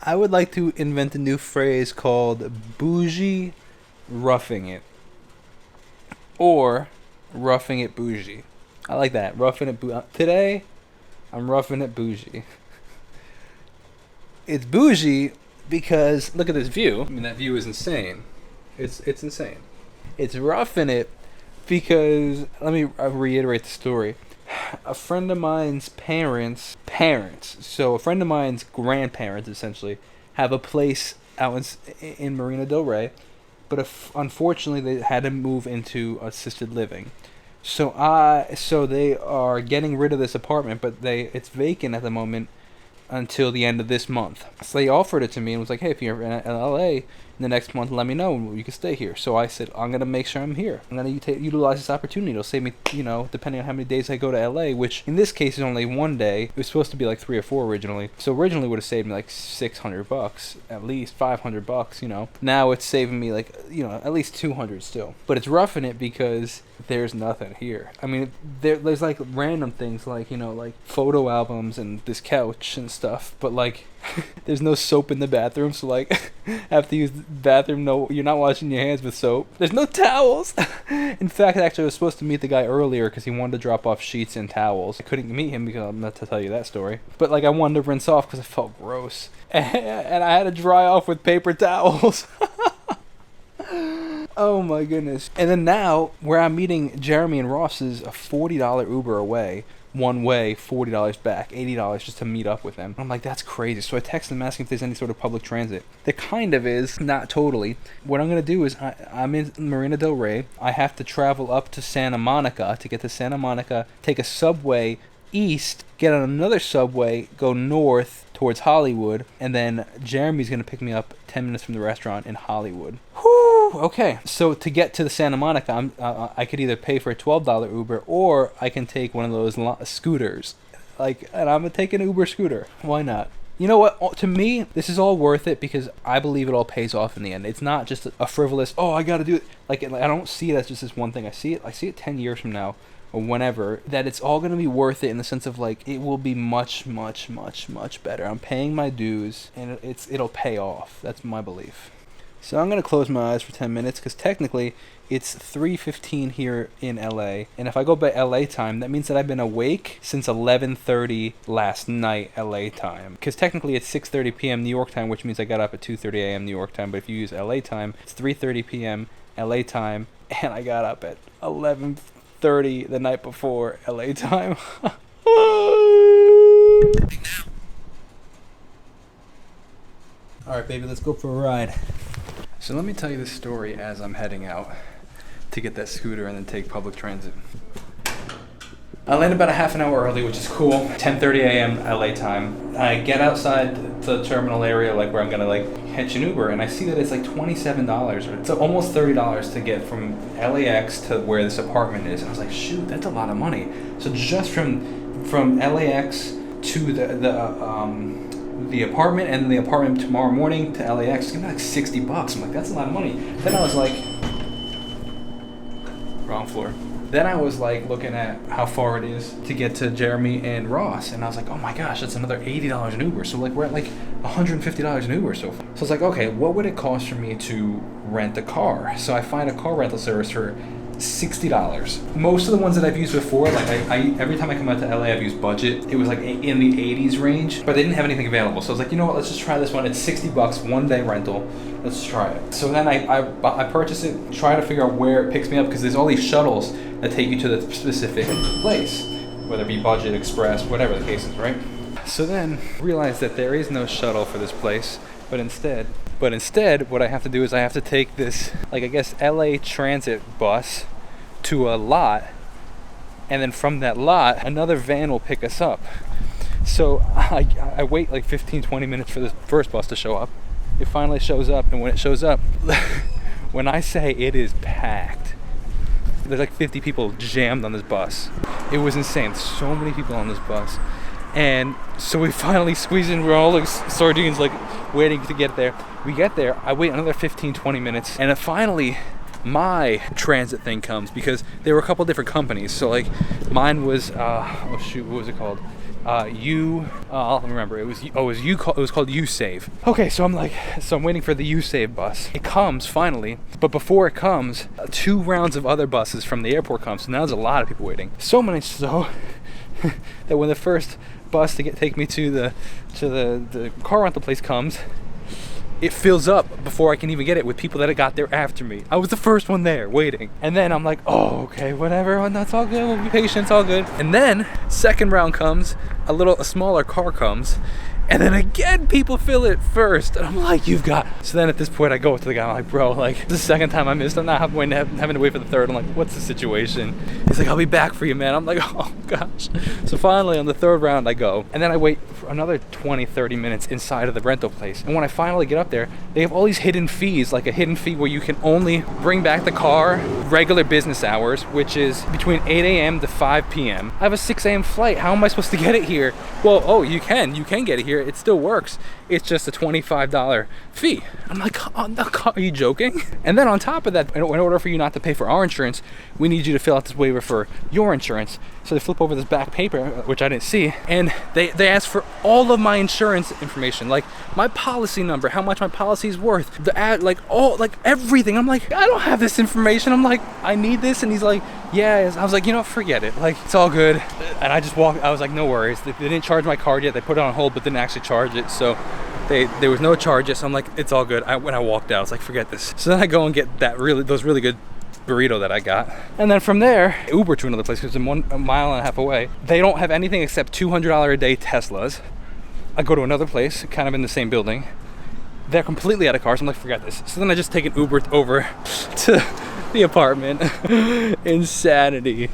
I would like to invent a new phrase called bougie roughing it. Or roughing it bougie. I like that. Roughing it bougie. Today, I'm roughing it bougie. It's bougie because look at this view. I mean, that view is insane. It's insane. It's roughing it because, let me reiterate the story. A friend of mine's parents, so a friend of mine's grandparents essentially, have a place out in Marina Del Rey, but unfortunately they had to move into assisted living. So they are getting rid of this apartment, but it's vacant at the moment until the end of this month. So they offered it to me and was like, hey, if you're in LA in the next month, let me know and you can stay here. So I said, I'm going to make sure I'm here. I'm going to utilize this opportunity. It'll save me, depending on how many days I go to LA, which in this case is only one day. It was supposed to be like 3 or 4 originally. So originally would have saved me like $600, at least $500, Now it's saving me like, at least $200 still. But it's roughing it because there's nothing here. I mean, there's like random things like, like photo albums and this couch and stuff, but like there's no soap in the bathroom, so like have to use the bathroom. No, you're not washing your hands with soap. There's no towels. In fact, actually I was supposed to meet the guy earlier because he wanted to drop off sheets and towels. I couldn't meet him because I'm not to tell you that story, but like I wanted to rinse off because it felt gross and I had to dry off with paper towels. Oh my goodness. And then now, where I'm meeting Jeremy and Ross is a $40 Uber away. One way, $40 back, $80 just to meet up with them. I'm like, that's crazy. So I text them asking if there's any sort of public transit. There kind of is, not totally. What I'm going to do is, I'm in Marina Del Rey. I have to travel up to Santa Monica. To get to Santa Monica, take a subway east, get on another subway, go north towards Hollywood, and then Jeremy's going to pick me up 10 minutes from the restaurant in Hollywood. Whew, okay. So to get to the Santa Monica, I could either pay for a $12 Uber, or I can take one of those scooters. And I'm going to take an Uber scooter. Why not? You know what? To me, this is all worth it because I believe it all pays off in the end. It's not just a frivolous, I got to do it. I don't see it as just this one thing. I see it 10 years from now, or whenever, that it's all going to be worth it in the sense of like it will be much, much, much, much better. I'm paying my dues and it'll pay off. That's my belief. So I'm going to close my eyes for 10 minutes because technically it's 3:15 here in LA, and if I go by LA time, that means that I've been awake since 11:30 last night LA time, because technically it's 6:30 p.m. New York time, which means I got up at 2:30 a.m. New York time, but if you use LA time, it's 3:30 p.m. LA time, and I got up at 11:30 the night before LA time. Alright baby, let's go for a ride. So let me tell you this story as I'm heading out to get that scooter and then take public transit. I landed about a half an hour early, which is cool. 10:30 a.m. LA time. I get outside the terminal area, like where I'm gonna hitch an Uber, and I see that it's like $27 or it's almost $30 to get from LAX to where this apartment is. And I was like, shoot, that's a lot of money. So just from LAX to the apartment, and then the apartment tomorrow morning to LAX, it's gonna be like $60. I'm like, that's a lot of money. Then I was like, wrong floor. Then I was like looking at how far it is to get to Jeremy and Ross, and I was like, oh my gosh, that's another $80 in Uber. So like we're at like $150 in Uber so far. So I was like, okay, what would it cost for me to rent a car? So I find a car rental service for $60. Most of the ones that I've used before, like I every time I come out to LA, I've used budget. It was like in the 80s range, but they didn't have anything available. So I was like, you know what, let's just try this one. It's $60, 1 day rental. Let's try it. So then I purchase it, try to figure out where it picks me up, because there's all these shuttles that take you to the specific place, whether it be budget, express, whatever the case is, right? So then realized that there is no shuttle for this place, but instead, what I have to do is I have to take this, like I guess, LA Transit bus to a lot, and then from that lot, another van will pick us up. So I wait like 15-20 minutes for the first bus to show up. It finally shows up, and when it shows up, when I say it is packed, there's like 50 people jammed on this bus. It was insane. So many people on this bus. And so we finally squeeze in. We're all like sardines, like waiting to get there. We get there. I wait another 15-20 minutes, and then finally my transit thing comes, because there were a couple different companies. So like mine was what was it called? I'll remember. It was called U-Save. Okay, so I'm waiting for the U-Save bus. It comes finally, but before it comes, 2 rounds of other buses from the airport comes. So now there's a lot of people waiting. So many so that when the first bus to take me to the car rental place comes, it fills up before I can even get it with people that got there after me. I was the first one there waiting. And then I'm like, oh, okay, whatever, that's all good, we'll be patient, it's all good. And then second round comes, a smaller car comes, and then again people fill it first. And I'm like, so then at this point I go up to the guy, I'm like, bro, like, this is the second time I missed, I'm not having to wait for the third. I'm like, what's the situation? He's like, I'll be back for you, man. I'm like, oh gosh. So finally on the third round I go, and then I wait for another 20-30 minutes inside of the rental place. And when I finally get up there, they have all these hidden fees, like a hidden fee where you can only bring back the car regular business hours, which is between 8 a.m. to 5 p.m. I have a 6 a.m. flight. How am I supposed to get it here? Well, oh, you can get it here. It still works. It's just a $25 fee. I'm like, oh, no, are you joking? And then on top of that, in order for you not to pay for our insurance, we need you to fill out this waiver for your insurance. So they flip over this back paper, which I didn't see, and they ask for all of my insurance information, like my policy number, how much my policy is worth, the ad, like everything. I'm like, I don't have this information. I'm like, I need this. And he's like, yeah. I was like, forget it. Like, it's all good. And I just walked. I was like, no worries. They didn't charge my card yet. They put it on hold, but didn't actually charge it. So there was no charges. So I'm like, it's all good. When I walked out, I was like, forget this. So then I go and get those really good burrito that I got, and then from there Uber to another place because it's a mile and a half away. They don't have anything except $200 a day Teslas. I go to another place kind of in the same building. They're completely out of cars. I'm like, forget this. So then I just take an Uber over to the apartment. Insanity.